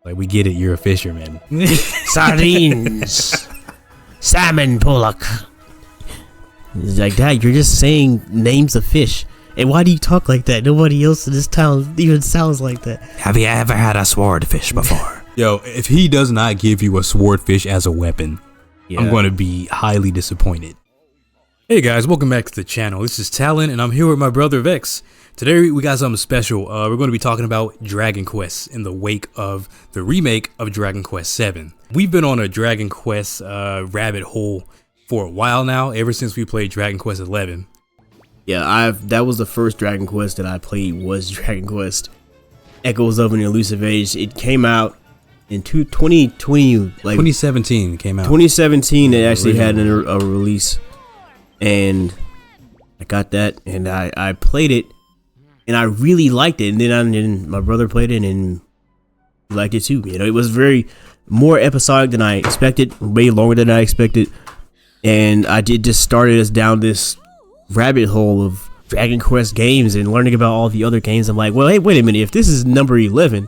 Like, we get it, you're a fisherman. Sardines. Salmon pollock. It's like, Dad, you're just saying names of fish. And why do you talk like that? Nobody else in this town even sounds like that. Have you ever had a swordfish before? Yo, if he does not give you a swordfish as a weapon, I'm going to be highly disappointed. Hey guys, welcome back to the channel. This is Talon, and I'm here with my brother Vex. Today we got something special. We're going to be talking about Dragon Quest in the wake of the remake of Dragon Quest 7. We've been on a Dragon Quest rabbit hole for a while now, ever since we played Dragon Quest 11. Yeah, that was the first Dragon Quest that I played, was Dragon Quest Echoes of an Elusive Age. It came out in 2020, like 2017 came out. 2017, it actually had a release, and I got that, and I played it, and I really liked it. And then my brother played it, and he liked it too. You know, it was very more episodic than I expected, way longer than I expected, and I just started us down this rabbit hole of Dragon Quest games and learning about all the other games. I'm like, well, hey, wait a minute, if this is number 11,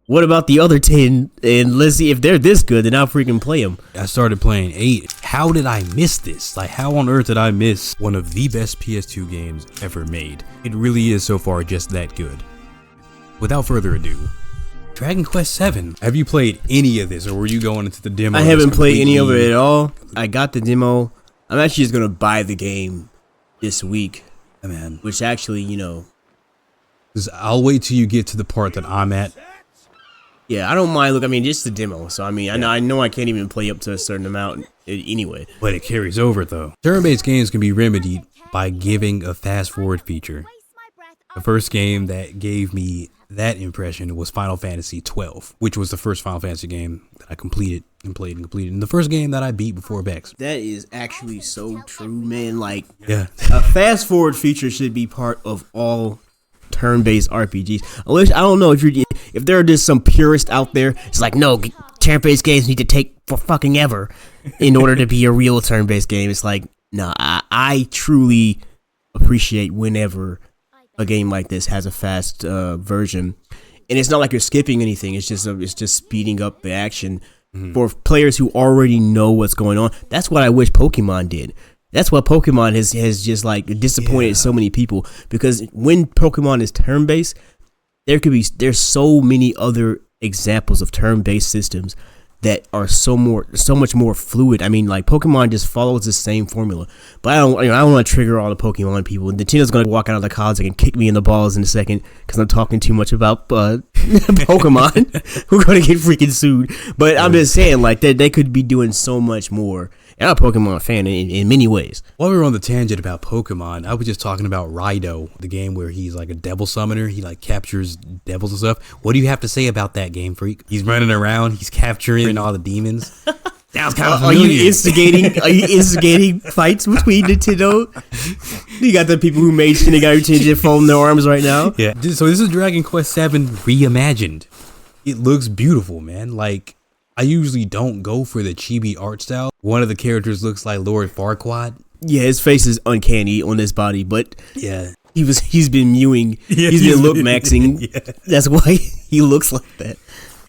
what about the other 10? And let's see if they're this good, then I'll freaking play them. I started playing 8. How did I miss this? Like, how on earth did I miss one of the best PS2 games ever made? It really is so far just that good. Without further ado, Dragon Quest 7. Have you played any of this, or were you going into the demo? I haven't played any of it at all. I got the demo. I'm actually just going to buy the game this week. Man, which actually, you know, I'll wait till you get to the part that I'm at. Yeah, I don't mind. Look, I mean, it's the demo, so I mean, I know I can't even play up to a certain amount anyway. But it carries over, though. Turn-based games can be remedied by giving a fast-forward feature. The first game that gave me that impression was Final Fantasy 12, which was the first Final Fantasy game that I completed and played and completed, and the first game that I beat before Vex. That is actually so true, man. Like, yeah, a fast-forward feature should be part of all turn-based RPGs. Unless, I don't know if there are just some purist out there, it's like, no, turn-based games need to take for fucking ever in order to be a real turn-based game. It's like, no, I truly appreciate whenever a game like this has a fast version, and it's not like you're skipping anything. It's just speeding up the action for players who already know what's going on. That's what I wish Pokemon did. That's what Pokemon has just like disappointed so many people, because when Pokemon is turn-based, there's so many other examples of turn-based systems that are so much more fluid. I mean, like, Pokemon just follows the same formula. But I don't want to trigger all the Pokemon people. Nintendo's gonna walk out of the college and kick me in the balls in a second because I'm talking too much about Pokemon. We're gonna get freaking sued. But I'm just saying, like, they could be doing so much more. And I'm a Pokemon fan in many ways. While we were on the tangent about Pokemon, I was just talking about Raido, the game where he's like a devil summoner. He like captures devils and stuff. What do you have to say about that game, freak? He's running around, he's capturing all the demons. Sounds kind of familiar. Are you instigating fights between Nintendo? You got the people who made Shinigami folding their arms right now. Yeah. So this is Dragon Quest 7 reimagined. It looks beautiful, man. Like, I usually don't go for the chibi art style. One of the characters looks like Lord Farquaad. Yeah, his face is uncanny on this body, but yeah, he's been mewing. Yeah, he's been look maxing. Yeah. That's why he looks like that.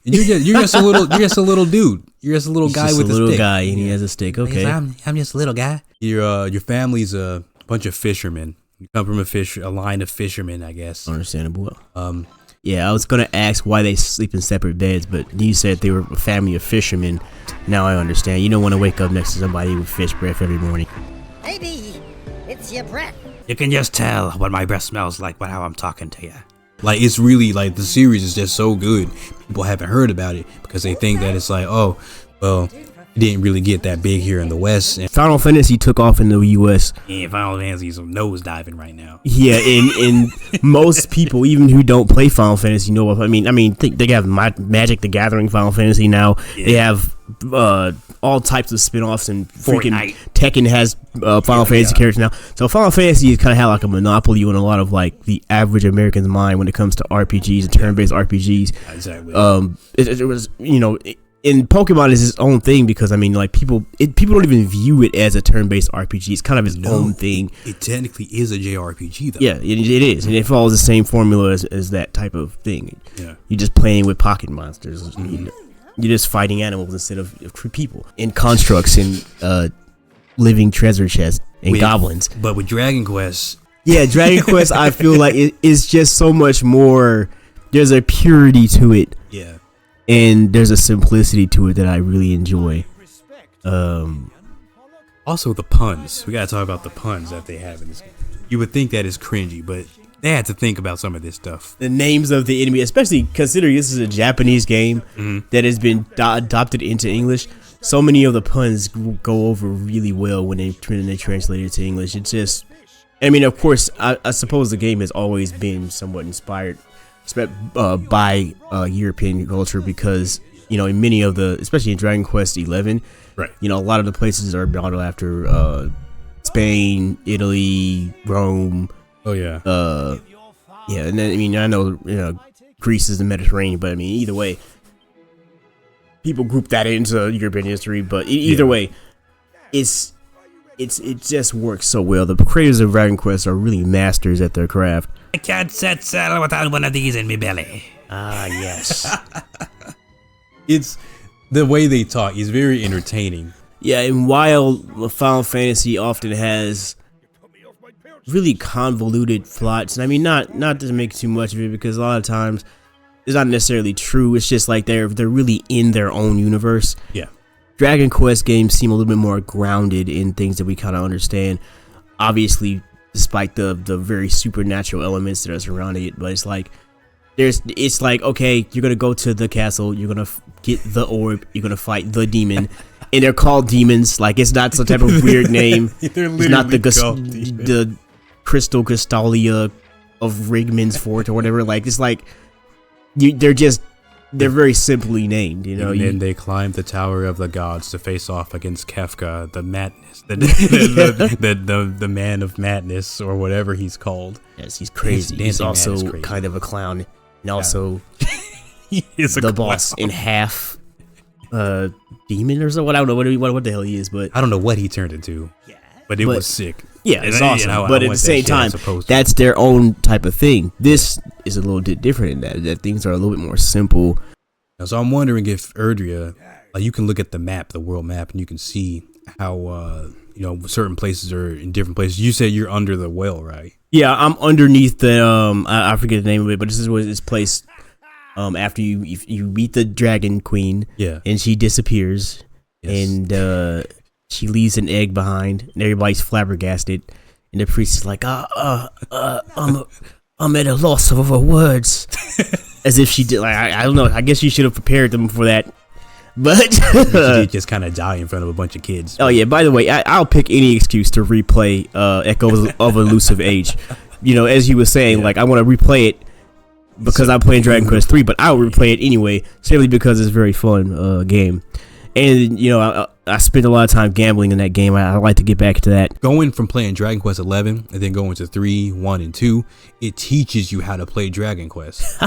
You're just a little dude. You're just a little guy with a stick. Little guy, and he has a stick. Okay, I'm just a little guy. Your family's a bunch of fishermen. You come from a line of fishermen, I guess. Understandable. Yeah, I was gonna ask why they sleep in separate beds, but you said they were a family of fishermen. Now I understand. You don't want to wake up next to somebody with fish breath every morning. Maybe it's your breath. You can just tell what my breath smells like by how I'm talking to you. Like, it's really, like, the series is just so good. People haven't heard about it because they think that it's like, oh, well, it didn't really get that big here in the West. And Final Fantasy took off in the U.S. Yeah, Final Fantasy's nose diving right now. Yeah, and most people, even who don't play Final Fantasy, know what I mean. They have Magic the Gathering Final Fantasy now. Yeah. They have all types of spin-offs, and freaking Fortnite. Tekken has Final Fantasy characters now. So Final Fantasy has kind of had like a monopoly on a lot of like the average American's mind when it comes to RPGs and turn-based RPGs. Exactly. It was, you know, And Pokemon is its own thing because I mean, like people don't even view it as a turn-based RPG. It's kind of its own thing. It technically is a JRPG though. Yeah, it is, and it follows the same formula as that type of thing. Yeah, you're just playing with pocket monsters. Mm-hmm. You're just fighting animals instead of people and constructs and living treasure chests and goblins. But with Dragon Quest, yeah, Dragon Quest, I feel like it is just so much more. There's a purity to it. Yeah. And there's a simplicity to it that I really enjoy. Also, the puns. We gotta talk about the puns that they have in this game. You would think that is cringy, but they had to think about some of this stuff. The names of the enemy, especially considering this is a Japanese game that has been adopted into English. So many of the puns go over really well when they translate it to English. It's just, I mean, of course, I suppose the game has always been somewhat inspired by European culture because, you know, in many of the, especially in Dragon Quest 11, right? You know, a lot of the places are modeled after Spain, Italy, Rome. Oh yeah. Yeah, and then I mean, I know, you know, Greece is the Mediterranean, but I mean, either way, people group that into European history. But either way, it just works so well. The creators of Dragon Quest are really masters at their craft. I can't set sail without one of these in me belly. Ah, yes. It's the way they talk is very entertaining. Yeah, and while Final Fantasy often has really convoluted plots, and I mean not to make too much of it because a lot of times it's not necessarily true. It's just like they're really in their own universe. Yeah. Dragon Quest games seem a little bit more grounded in things that we kind of understand. Obviously, despite the very supernatural elements that are surrounding it, but it's like okay, you're gonna go to the castle, you're gonna get the orb, you're gonna fight the demon, and they're called demons. Like it's not some type of weird name. It's not the Crystal Castalia of Rigman's Fort or whatever. Like it's like they're very simply named, you know. And then they climb the Tower of the Gods to face off against Kafka, the madness, the man of madness, or whatever he's called. Yes, he's crazy. He's also kind of a clown, and also he is the boss in half demon or something. I don't know what the hell he is, but I don't know what he turned into. But it was sick. Yeah, it's awesome. But at the same time, that's their own type of thing. This is a little bit different in that things are a little bit more simple. Now, so I'm wondering if Erdria, like you can look at the map, the world map, and you can see how you know, certain places are in different places. You said you're under the well, right? Yeah, I'm underneath the I forget the name of it, but this is where this place after you meet the Dragon Queen, yeah, and she disappears, and she leaves an egg behind, and everybody's flabbergasted. And the priest is like, I'm at a loss of words. As if she did, like, I don't know. I guess you should have prepared them for that. But she did just kind of die in front of a bunch of kids. Oh, yeah. By the way, I'll pick any excuse to replay Echoes of Elusive Age. You know, as you were saying, like, I want to replay it because I'm playing Dragon Quest 3, but I'll replay it anyway, simply because it's a very fun game. And, you know, I spent a lot of time gambling in that game. I like to get back to that. Going from playing Dragon Quest 11 and then going to 3, 1, and 2, it teaches you how to play Dragon Quest.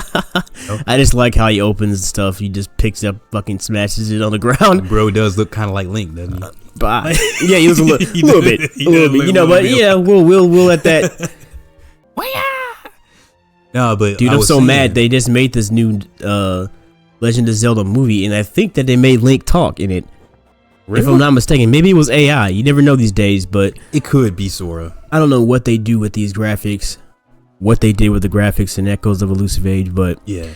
I just like how he opens stuff. He just picks up, fucking smashes it on the ground. Bro does look kind of like Link, doesn't he? Yeah, he was a little bit. You know, but yeah, we'll let that. No, but dude, I'm so mad they just made this new Legend of Zelda movie, and I think that they made Link talk in it. Really? If I'm not mistaken, maybe it was AI. You never know these days, but it could be Sora. I don't know what they do with these graphics, what they did with the graphics in Echoes of Elusive Age, but yeah,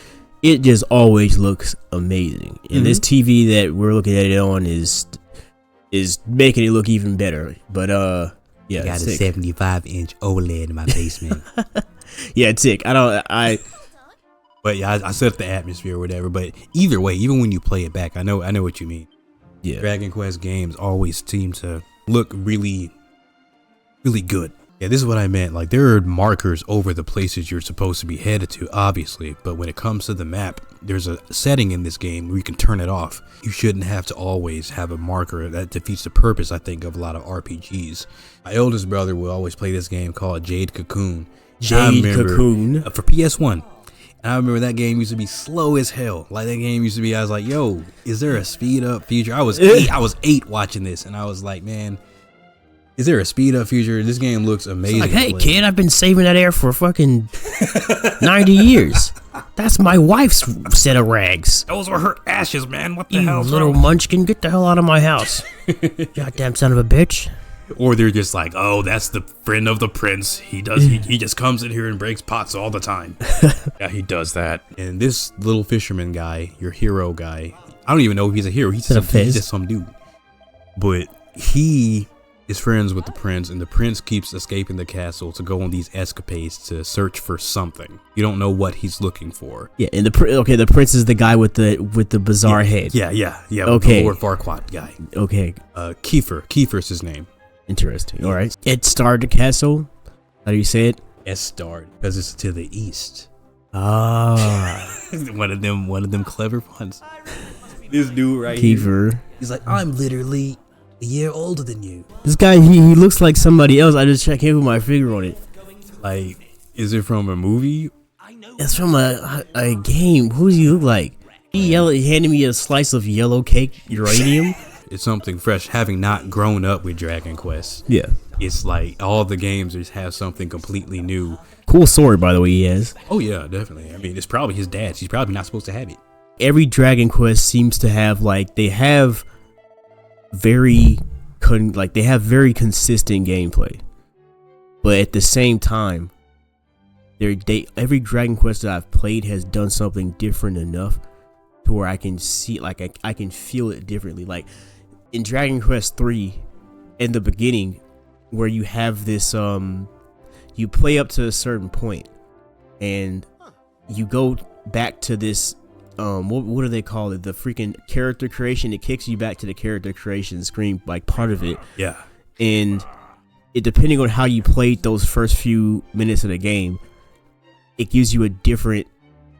it just always looks amazing. And this TV that we're looking at it on is making it look even better. But yeah, I got a 75-inch OLED in my basement. Yeah, it's sick. But yeah, I set up the atmosphere or whatever. But either way, even when you play it back, I know what you mean. Yeah, Dragon Quest games always seem to look really, really good. Yeah, this is what I meant. Like, there are markers over the places you're supposed to be headed to, obviously. But when it comes to the map, there's a setting in this game where you can turn it off. You shouldn't have to always have a marker. That defeats the purpose, I think, of a lot of RPGs. My eldest brother will always play this game called Jade Cocoon. Jade Cocoon for PS1. And I remember that game used to be slow as hell. Like that game used to be, I was like, yo, is there a speed up feature? I was 8 watching this, and I was like, man, is there a speed up feature? This game looks amazing. Like, hey kid, I've been saving that air for fucking 90 years. That's my wife's set of rags. Those were her ashes, man. What the You hell? little munchkin, get the hell out of my house. Goddamn son of a bitch. Or they're just like, oh, that's the friend of the prince. He just comes in here and breaks pots all the time. Yeah, he does that. And this little fisherman guy, your hero guy, I don't even know if he's a hero. He's just some dude. But he is friends with the prince, and the prince keeps escaping the castle to go on these escapades to search for something. You don't know what he's looking for. Yeah, and the prince is the guy with the bizarre head. Yeah. Okay. The Lord Farquaad guy. Okay. Kiefer's his name. Interesting. All right. It starred the castle. How do you say it? Starred because it's to the east. Ah. one of them clever ones. This dude right here. Kiefer. He's like, I'm literally a year older than you. This guy, he looks like somebody else. I just checked in with my finger on it. Like, is it from a movie? It's from a game. Who does he look like? He handed me a slice of yellow cake uranium. It's something fresh. Having not grown up with Dragon Quest, Yeah. it's like all the games just have something completely new. Cool sword, by the way, he has. Oh yeah, definitely. I mean, it's probably his dad's. He's probably not supposed to have it. Every Dragon Quest seems to have they have very consistent gameplay, but at the same time, every Dragon Quest that I've played has done something different enough to where I can see, I can feel it differently. Like in Dragon Quest 3, in the beginning, where you have this you play up to a certain point, and you go back to this. What do they call it? The freaking character creation. It kicks you back to the character creation screen, like part of it. Yeah. And it, depending on how you played those first few minutes of the game, it gives you a different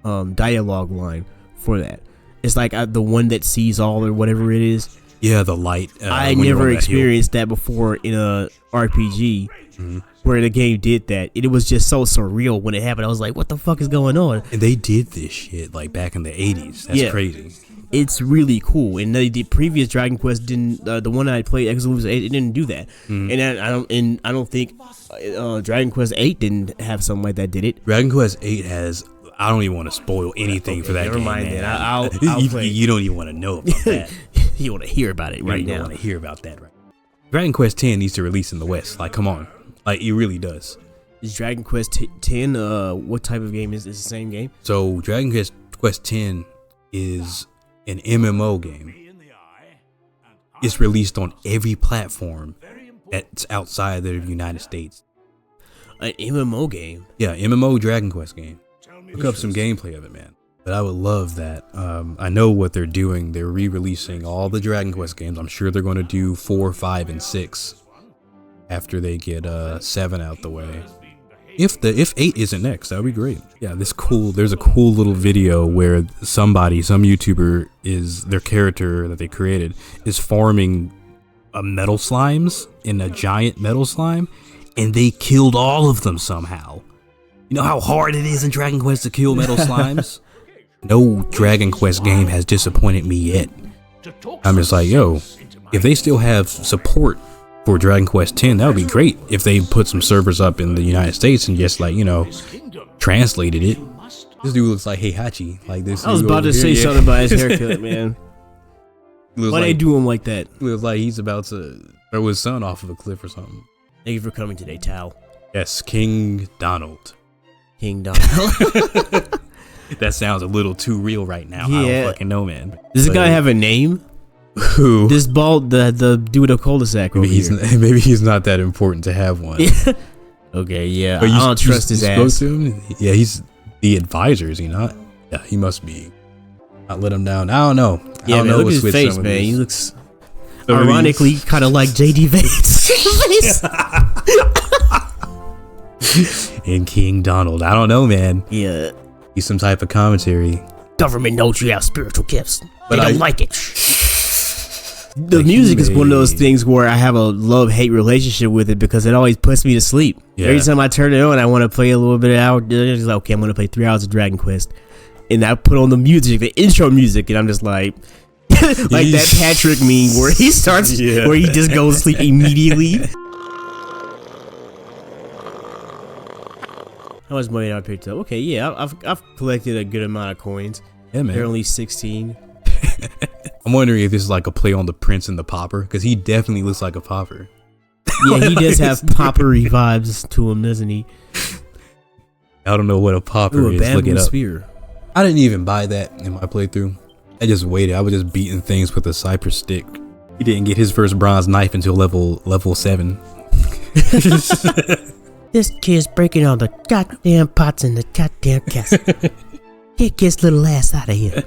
dialogue line for that. It's like the one that sees all or whatever it is. Yeah, the light. I never experienced that before in a RPG. Mm-hmm. Where the game did that. It was just so surreal when it happened. I was like, what the fuck is going on? And they did this shit like back in the 80s. That's crazy. It's really cool. And the previous Dragon Quest didn't. The one I played, Exclusive 8, it didn't do that. Mm-hmm. And I don't think Dragon Quest 8 didn't have something like that, did it? Dragon Quest 8 has. I don't even want to spoil anything for that game. Never mind that. I'll play. You don't even want to know about that. You want to hear about it right now. You don't want to hear about that right. Dragon Quest 10 needs to release in the West. Like, come on. Like, it really does. Is Dragon Quest 10, what type of game is it? It's the same game? So, Dragon Quest 10 is an MMO game. It's released on every platform that's outside the United States. An MMO game? Yeah, MMO Dragon Quest game. Look up some gameplay of it, man. But I would love that. I know what they're doing. They're re-releasing all the Dragon Quest games. I'm sure they're going to do 4, 5, and 6. After they get 7 out the way. If 8 isn't next, that would be great. Yeah, there's a cool little video where some YouTuber their character that they created is farming metal slimes in a giant metal slime, and they killed all of them somehow. You know how hard it is in Dragon Quest to kill metal slimes? No Dragon Quest game has disappointed me yet. I'm just like, yo, if they still have support for Dragon Quest 10, that would be great if they put some servers up in the United States and just translated it. This dude looks like Heihachi. Like this. I was about to say something about his haircut, man. Why they do him like that? Looks like he's about to throw his son off of a cliff or something. Thank you for coming today, Tal. Yes, King Donald. King Donald. That sounds a little too real right now. Yeah. I don't fucking know, man. Does this guy have a name? Who? This bald, the dude with a cul-de-sac over here. Maybe he's not that important to have one. Okay, yeah. I don't trust his ass. To him? Yeah, he's the advisor, is he not? Yeah, he must be. Not let him down. I don't know. Yeah, I don't know. Look at his face, man. He looks ironically kind of like JD Vate's face. And King Donald. I don't know, man. Yeah. He's some type of commentary. Government knows you have spiritual gifts. But I don't like it. The Like, music he is one of those made- things where I have a love-hate relationship with it because it always puts me to sleep. Yeah. Every time I turn it on, I want to play a little bit of hour. It's like, okay, I'm gonna play 3 hours of Dragon Quest, and I put on the music, the intro music, and I'm just like, like that Patrick meme where he starts, Yeah. where he just goes to sleep immediately. How much money did I pick up? Okay, yeah, I've collected a good amount of coins. Yeah, They're man. only 16. I'm wondering if this is like a play on the Prince and the Pauper, because he definitely looks like a pauper. Yeah, he does have poppery vibes to him, doesn't he? I don't know what a pauper Ooh, a is. Look it bamboo up. spear. I didn't even buy that in my playthrough. I just waited. I was just beating things with a cypress stick. He didn't get his first bronze knife until level 7. This kid's breaking all the goddamn pots in the goddamn castle. Get his little ass out of here.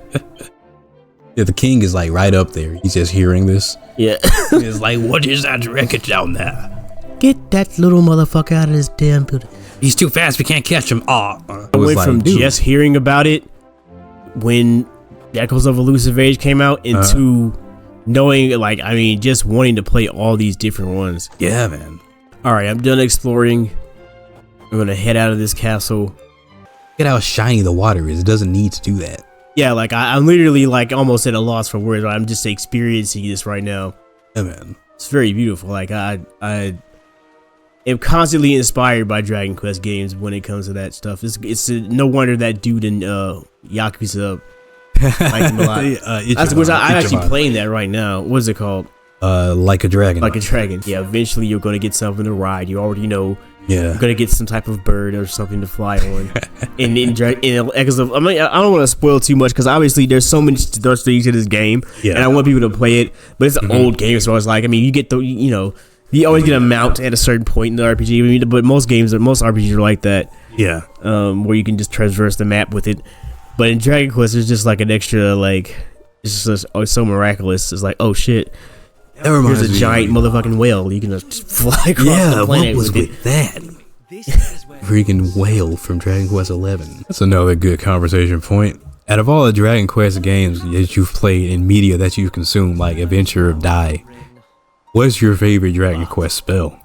Yeah, the king is like right up there. He's just hearing this. Yeah. It's like, what is that wreckage down there? Get that little motherfucker out of this damn building. He's too fast. We can't catch him. I was went like, from dude. just hearing about it when Echoes of Elusive Age came out into knowing, like, I mean, just wanting to play all these different ones. Yeah, man. All right, I'm done exploring. I'm gonna head out of this castle. Look at how shiny the water is. It doesn't need to do that. Yeah, like I'm literally like almost at a loss for words. I'm just experiencing this right now. Yeah, man. It's very beautiful. Like I am constantly inspired by Dragon Quest games when it comes to that stuff. It's no wonder that dude in Yakuza liked him a lot. That's which I'm actually playing that right now. What is it called? Like a dragon. Like a dragon. Yeah, eventually you're gonna get something to ride. You already know Yeah. you're gonna get some type of bird or something to fly on. in Echoes of, I mean, I don't want to spoil too much because obviously there's so many things to this game, Yeah. and I want people to play it. But it's an old game, so it's like, I mean, you get the, you know, you always get a mount at a certain point in the RPG. I mean, but most RPGs are like that, Yeah. where you can just traverse the map with it. But in Dragon Quest, there's just like an extra, like, it's just so miraculous. It's like, oh shit. That reminds There's a me. giant motherfucking whale. You can just fly across Yeah, the what planet was with it. with that? Freaking whale from Dragon Quest 11. That's another good conversation point. Out of all the Dragon Quest games that you've played in media that you've consumed, like Adventure of Dai, what's your favorite Dragon Quest spell?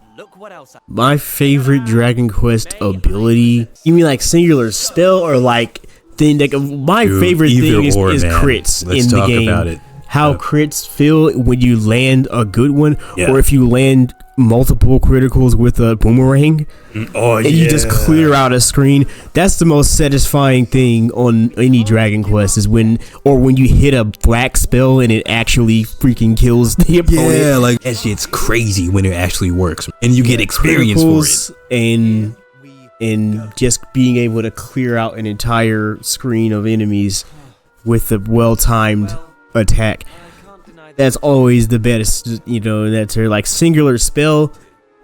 My favorite Dragon Quest ability? You mean like singular spell or like thing? Like my Dude, favorite either thing is or, man. crits Let's in the talk game. about it. How crits feel when you land a good one, Yeah. or if you land multiple criticals with a boomerang, Oh, and you just clear out a screen. That's the most satisfying thing on any Dragon Quest is when you hit a black spell and it actually freaking kills the opponent. Yeah, like that shit's crazy when it actually works, and you get experience for it. Criticals and just being able to clear out an entire screen of enemies with a well-timed attack. That's always the best, you know. That's like singular spell.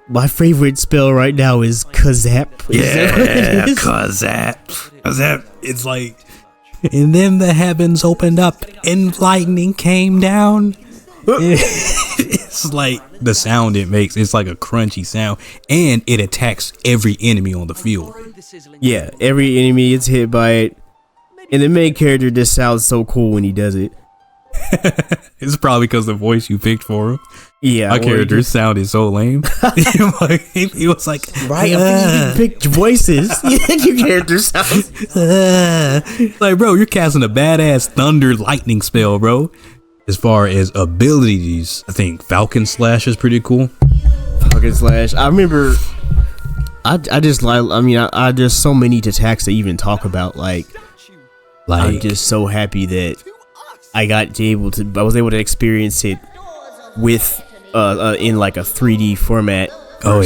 My favorite spell right now is Kazap. Yeah, cause that it's like, and then the heavens opened up and lightning came down. It's like the sound it makes. It's like a crunchy sound, and it attacks every enemy on the field. Yeah, every enemy is hit by it, and the main character just sounds so cool when he does it. It's probably because the voice you picked for him. Yeah, My or character just- sounded so lame. He was like, right? I think you picked voices. Your character sounds. like, bro, you're casting a badass thunder lightning spell, bro. As far as abilities, I think Falcon Slash is pretty cool. Falcon Slash. I remember. I just like. I mean, I there's so many attacks to even talk about. Like, I'm Like, just so happy that I was able to experience it with in like a 3D format. oh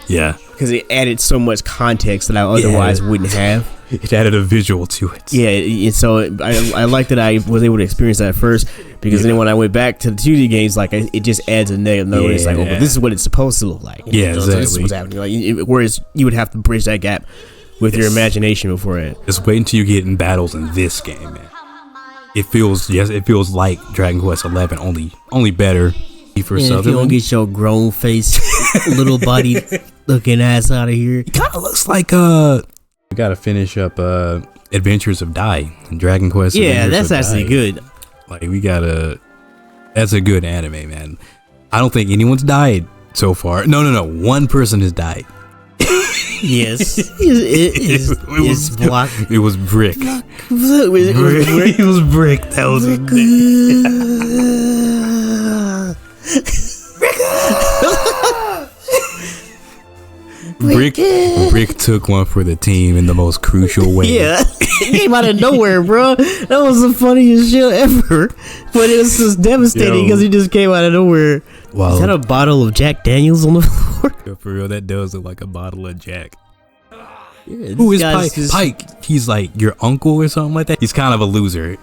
yeah, Because it added so much context that I otherwise wouldn't have. it added a visual to it. Yeah, and so I like that I was able to experience that first, because then when I went back to the 2D games, like it just adds a negative note. It's like, oh, but this is what it's supposed to look like. Yeah, So this is exactly. what's happening. Like, whereas you would have to bridge that gap with your imagination before it. Just wait until you get in battles in this game, man. It feels like Dragon Quest 11, only better. For And if you don't Sutherland, get your grown face, little body looking ass out of here. it kind of looks like we gotta finish up Adventures of Dai and Dragon Quest. Yeah, Adventures that's of actually Dai. good. Like we gotta That's a good anime, man. I don't think anyone's died so far. No. One person has died. Yes. It's Block. It was Brick. It was Brick. That was Brick took one for the team in the most crucial way. Yeah, it came out of nowhere, bro. That was the funniest shit ever. But it was just devastating because he just came out of nowhere. Wow. Is that a bottle of Jack Daniels on the floor? For real, that does look like a bottle of Jack. Yeah, Who is Pike? Pike, he's like your uncle or something like that. He's kind of a loser.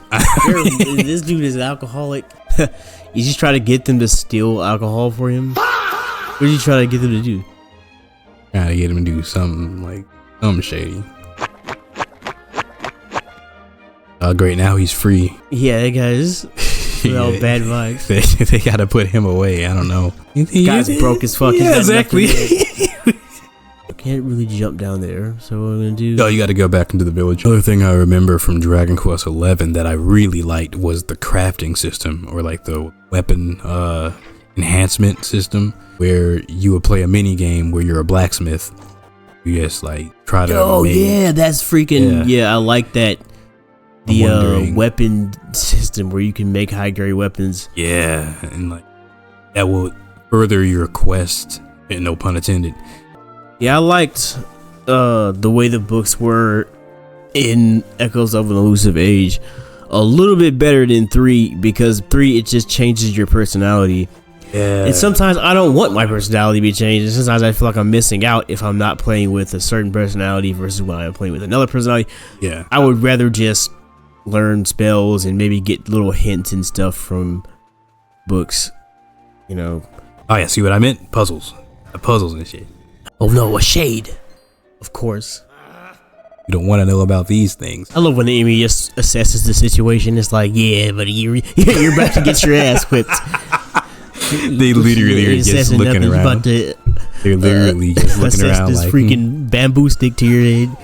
This dude is an alcoholic. He's just trying to get them to steal alcohol for him. What did you try to get them to do? Trying to get him to do something shady. Great, now he's free. Yeah, that guy's all bad vibes. They gotta put him away. I don't know. Guy's broke as fuck. Yeah, exactly. I can't really jump down there, so what I'm gonna do. Oh, you gotta go back into the village. Another thing I remember from Dragon Quest XI that I really liked was the crafting system, or like the weapon enhancement system, where you would play a mini game where you're a blacksmith. You just like try to. Oh yeah, that's freaking yeah. I like that. The weapon system where you can make high grade weapons. Yeah, and like that will further your quest. And no pun intended. Yeah, I liked the way the books were in Echoes of an Elusive Age a little bit better than 3, because 3 it just changes your personality. Yeah. And sometimes I don't want my personality to be changed. And sometimes I feel like I'm missing out if I'm not playing with a certain personality versus when I'm playing with another personality. Yeah. I would rather just learn spells and maybe get little hints and stuff from books, you know. Oh yeah, see what I meant? Puzzles and shit. Oh no, a shade, of course. You don't want to know about these things. I love when the enemy just assesses the situation. It's like, yeah, but you're about to get your ass whipped. They literally are just looking around. They're literally just looking around this like freaking bamboo stick to your head.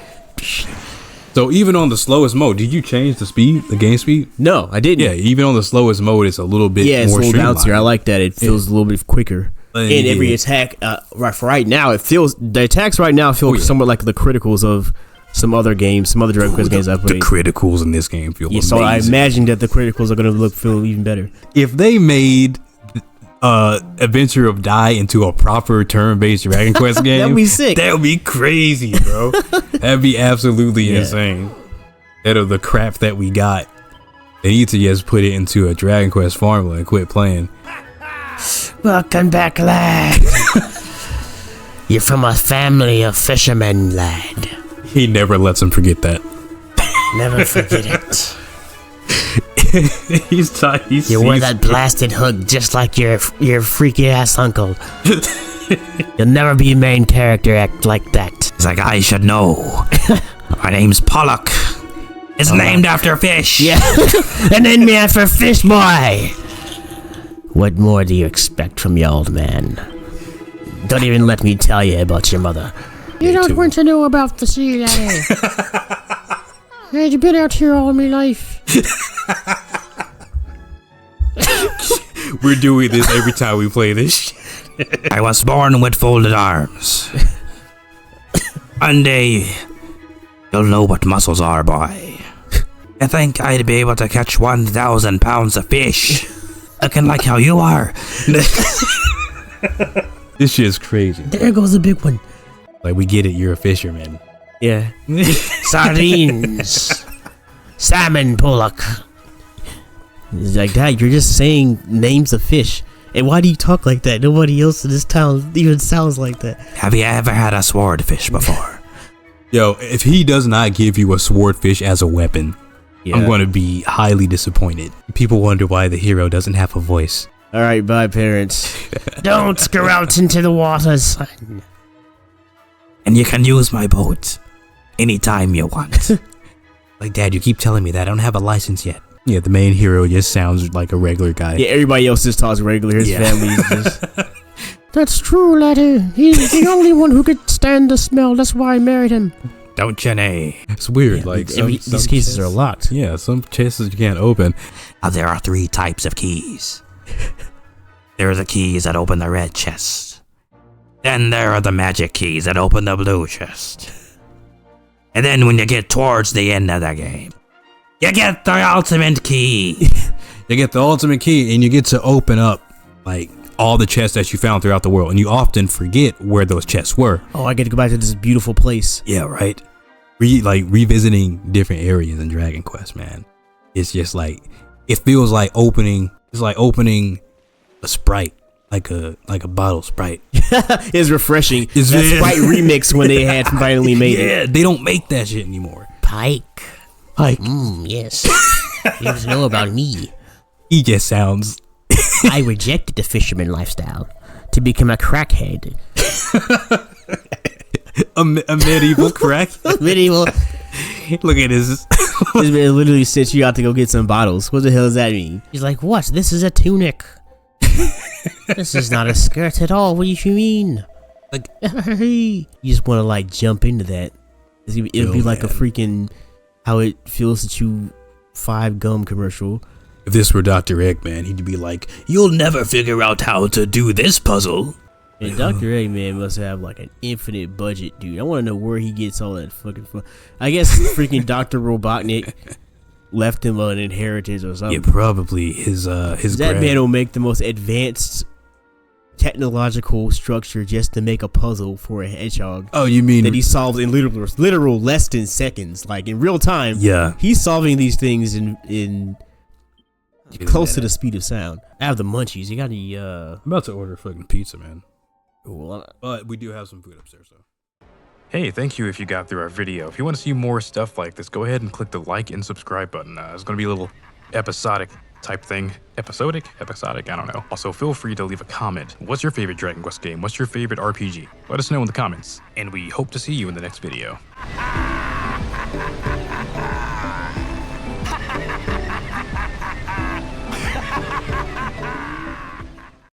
So even on the slowest mode, did you change the game speed? No, I didn't. Yeah, even on the slowest mode, it's a little bit it's more a little streamlined. bouncier. I like that. It feels a little bit quicker. And every attack, right now, the attacks right now feel somewhat like the criticals of some other games, some other Dragon Quest games I've played. The criticals in this game feel amazing. So I imagine that the criticals are going to feel even better. If they made Adventure of Dai into a proper turn-based Dragon Quest game, that'd be sick. That would be crazy, bro. That'd be absolutely insane. Out of the crap that we got, they need to just put it into a Dragon Quest formula and quit playing. Welcome back, lad. You're from a family of fishermen, lad. He never lets him forget that. Never forget it. You wore that blasted hood just like your freaky ass uncle. You'll never be main character act like that. He's like, I should know. My name's Pollock. It's named after fish. Yeah. They named me after Fish Boy. What more do you expect from your old man? Don't even let me tell you about your mother. You don't want to know about the sea, laddie. I've been out here all my life. We're doing this every time we play this shit. I was born with folded arms. One day, you'll know what muscles are, boy. I think I'd be able to catch 1,000 pounds of fish. Looking like how you are. This shit is crazy. There goes the big one. Like, we get it, you're a fisherman. Yeah. Sardines. Salmon, Pollock. It's like, Dad, you're just saying names of fish. And why do you talk like that? Nobody else in this town even sounds like that. Have you ever had a swordfish before? Yo, if he does not give you a swordfish as a weapon, I'm going to be highly disappointed. People wonder why the hero doesn't have a voice. All right, bye, parents. Don't go out into the water, son. And you can use my boat anytime you want. Like, Dad, you keep telling me that I don't have a license yet. Yeah, the main hero just sounds like a regular guy. Yeah, everybody else just talks regular. His family's just... That's true, laddie. He's the only one who could stand the smell. That's why I married him. Don't you know? It's weird. Like these cases are locked. Yeah, some chests you can't open. There are 3 types of keys. There are the keys that open the red chest. Then there are the magic keys that open the blue chest. And then when you get towards the end of the game, you get the ultimate key. You get the ultimate key, and you get to open up like all the chests that you found throughout the world, and you often forget where those chests were. Oh, I get to go back to this beautiful place. Yeah, right. Revisiting different areas in Dragon Quest, man. It's just like it feels like opening. It's like opening a Sprite, like a bottle Sprite. It's refreshing. It's that Sprite remix when they had finally made it. Yeah, they don't make that shit anymore. Pike. Like, Yes. You don't know about me. he just sounds. I rejected the fisherman lifestyle to become a crackhead. a medieval crack. Medieval. Look at this. This man literally sent you out to go get some bottles. What the hell does that mean? He's like, what? This is a tunic. This is not a skirt at all. What do you mean? Like, You just want to like jump into that. It'd be like a freaking how it feels to chew 5 gum commercial. if this were Dr. Eggman, he'd be like, You'll never figure out how to do this puzzle. And Dr. Eggman must have like an infinite budget, dude. I want to know where he gets all that fucking fun. I guess freaking Dr. Robotnik left him an inheritance or something. yeah, probably his That man will make the most advanced technological structure just to make a puzzle for a hedgehog. Oh, you mean That he solves in literal less than seconds, like in real time. Yeah. He's solving these things in close to the speed of sound. I have the munchies. You got any I'm about to order fucking pizza, man. well, But we do have some food upstairs, though. Hey, thank you if you got through our video. If you want to see more stuff like this, go ahead and click the like and subscribe button. It's going to be a little episodic type thing. Episodic, I don't know. Also, feel free to leave a comment. What's your favorite Dragon Quest game? What's your favorite RPG? Let us know in the comments. And we hope to see you in the next video.